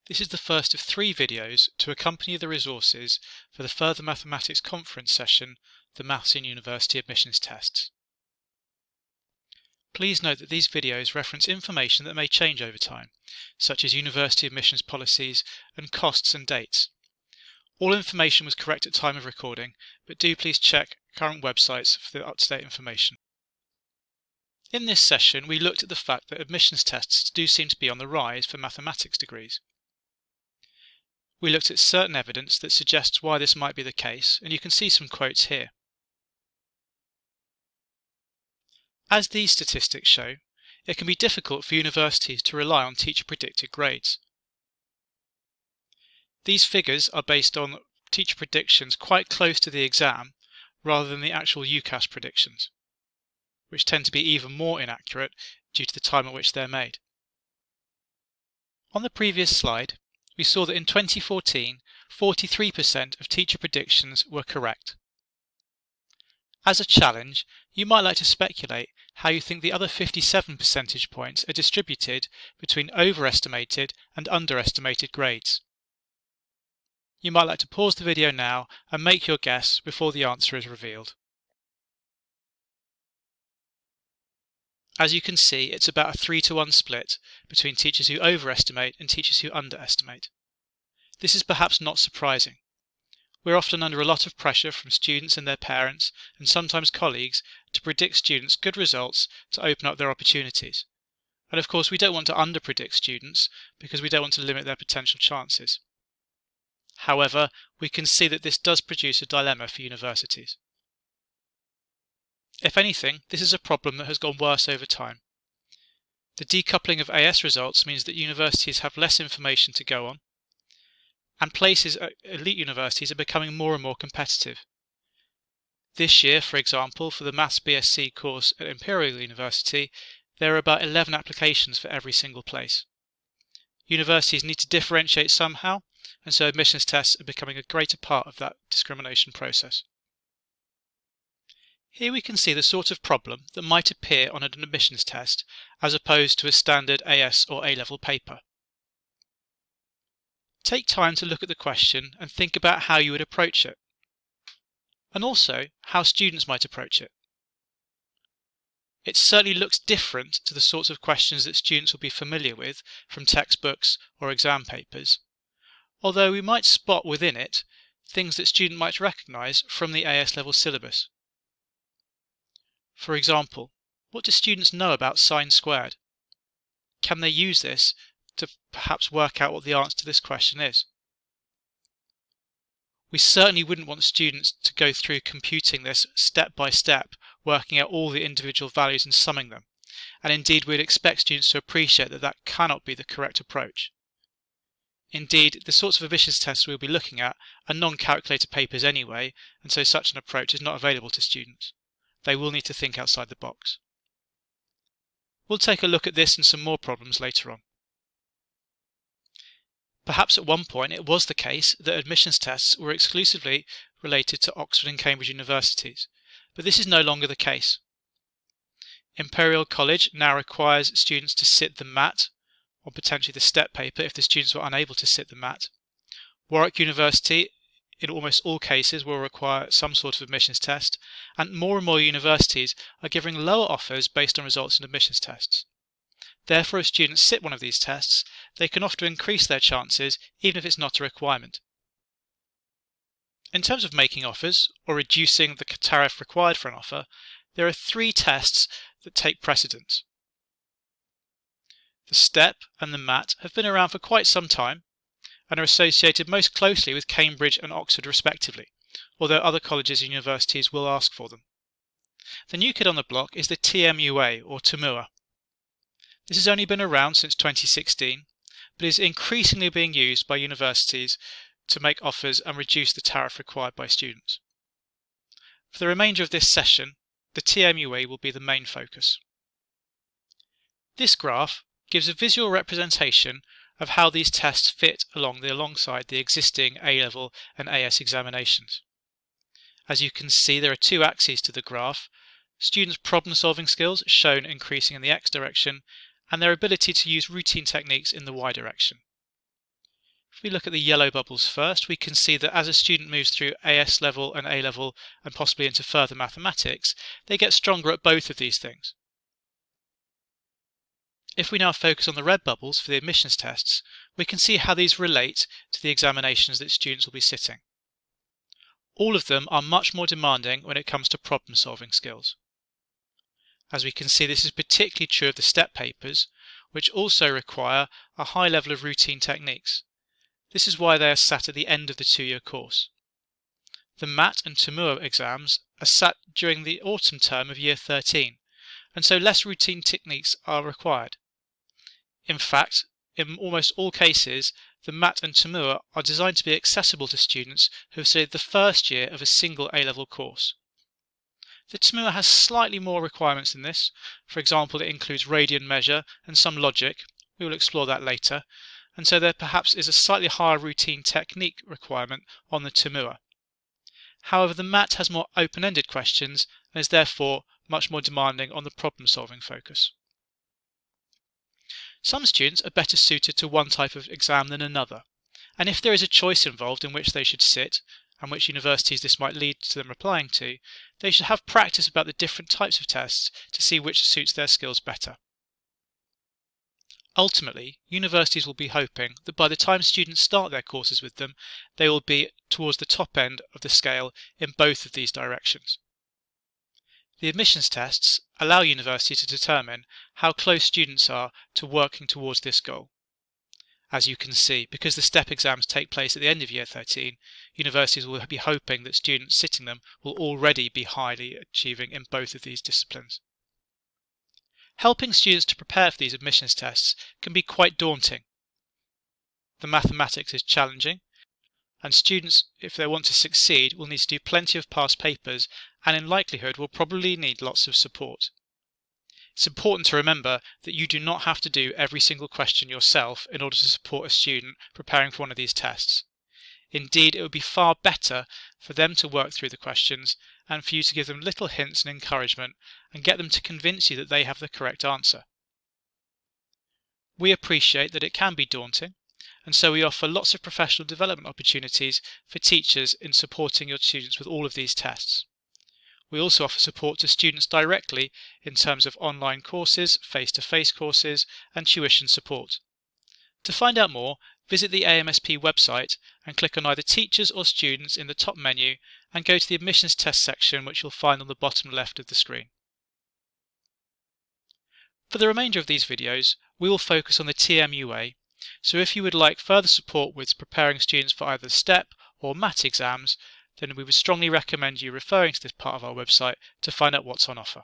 This is the first of 3 videos to accompany the resources for the Further Mathematics Conference session, the Maths in University Admissions Tests. Please note that these videos reference information that may change over time, such as university admissions policies and costs and dates. All information was correct at time of recording, but do please check current websites for the up-to-date information. In this session, we looked at the fact that admissions tests do seem to be on the rise for mathematics degrees. We looked at certain evidence that suggests why this might be the case, and you can see some quotes here. As these statistics show, it can be difficult for universities to rely on teacher-predicted grades. These figures are based on teacher predictions quite close to the exam rather than the actual UCAS predictions, which tend to be even more inaccurate due to the time at which they're made. On the previous slide, we saw that in 2014, 43% of teacher predictions were correct. As a challenge, you might like to speculate how you think the other 57 percentage points are distributed between overestimated and underestimated grades. You might like to pause the video now and make your guess before the answer is revealed. As you can see, it's about a 3-to-1 split between teachers who overestimate and teachers who underestimate. This is perhaps not surprising. We're often under a lot of pressure from students and their parents, and sometimes colleagues, to predict students good results to open up their opportunities. And of course, we don't want to underpredict students because we don't want to limit their potential chances. However, we can see that this does produce a dilemma for universities. If anything, this is a problem that has gone worse over time. The decoupling of AS results means that universities have less information to go on, and places at elite universities are becoming more and more competitive. This year, for example, for the Maths BSc course at Imperial University, there are about 11 applications for every single place. Universities need to differentiate somehow, and so admissions tests are becoming a greater part of that discrimination process. Here we can see the sort of problem that might appear on an admissions test as opposed to a standard AS or A-level paper. Take time to look at the question and think about how you would approach it, and also how students might approach it. It certainly looks different to the sorts of questions that students will be familiar with from textbooks or exam papers, although we might spot within it things that students might recognise from the AS level syllabus. For example, what do students know about sine squared? Can they use this to perhaps work out what the answer to this question is? We certainly wouldn't want students to go through computing this step by step, working out all the individual values and summing them, and indeed we'd expect students to appreciate that that cannot be the correct approach. Indeed, the sorts of admissions tests we'll be looking at are non-calculator papers anyway, and so such an approach is not available to students. They will need to think outside the box. We'll take a look at this and some more problems later on. Perhaps at one point it was the case that admissions tests were exclusively related to Oxford and Cambridge universities, but this is no longer the case. Imperial College now requires students to sit the MAT, or potentially the STEP paper if the students were unable to sit the MAT. Warwick University, in almost all cases, will require some sort of admissions test, and more universities are giving lower offers based on results in admissions tests. Therefore, if students sit one of these tests, they can often increase their chances even if it's not a requirement. In terms of making offers, or reducing the tariff required for an offer, there are 3 tests that take precedence. The STEP and the MAT have been around for quite some time, and are associated most closely with Cambridge and Oxford respectively, although other colleges and universities will ask for them. The new kid on the block is the TMUA, or TMUA. This has only been around since 2016, but is increasingly being used by universities to make offers and reduce the tariff required by students. For the remainder of this session, the TMUA will be the main focus. This graph gives a visual representation of how these tests fit alongside the existing A-level and AS examinations. As you can see, there are 2 axes to the graph: students' problem-solving skills shown increasing in the X direction, and their ability to use routine techniques in the Y direction. If we look at the yellow bubbles first, we can see that as a student moves through AS level and A level and possibly into further mathematics, they get stronger at both of these things. If we now focus on the red bubbles for the admissions tests, we can see how these relate to the examinations that students will be sitting. All of them are much more demanding when it comes to problem-solving skills. As we can see, this is particularly true of the STEP papers, which also require a high level of routine techniques. This is why they are sat at the end of the 2-year course. The MAT and TOMUA exams are sat during the autumn term of Year 13, and so less routine techniques are required. In fact, in almost all cases, the MAT and TOMUA are designed to be accessible to students who have studied the first year of a single A-level course. The TOMUA has slightly more requirements than this. For example, it includes radian measure and some logic. We will explore that later. And so there perhaps is a slightly higher routine technique requirement on the TOMUA. However, the MAT has more open-ended questions and is therefore much more demanding on the problem-solving focus. Some students are better suited to one type of exam than another, and if there is a choice involved in which they should sit, and which universities this might lead to them applying to, they should have practice about the different types of tests to see which suits their skills better. Ultimately, universities will be hoping that by the time students start their courses with them, they will be towards the top end of the scale in both of these directions. The admissions tests allow universities to determine how close students are to working towards this goal. As you can see, because the STEP exams take place at the end of Year 13, universities will be hoping that students sitting them will already be highly achieving in both of these disciplines. Helping students to prepare for these admissions tests can be quite daunting. The mathematics is challenging, and students, if they want to succeed, will need to do plenty of past papers and in likelihood will probably need lots of support. It's important to remember that you do not have to do every single question yourself in order to support a student preparing for one of these tests. Indeed, it would be far better for them to work through the questions and for you to give them little hints and encouragement and get them to convince you that they have the correct answer. We appreciate that it can be daunting, and so we offer lots of professional development opportunities for teachers in supporting your students with all of these tests. We also offer support to students directly in terms of online courses, face-to-face courses, and tuition support. To find out more, visit the AMSP website and click on either Teachers or Students in the top menu and go to the Admissions Test section, which you'll find on the bottom left of the screen. For the remainder of these videos, we will focus on the TMUA, so if you would like further support with preparing students for either STEP or MAT exams, then we would strongly recommend you referring to this part of our website to find out what's on offer.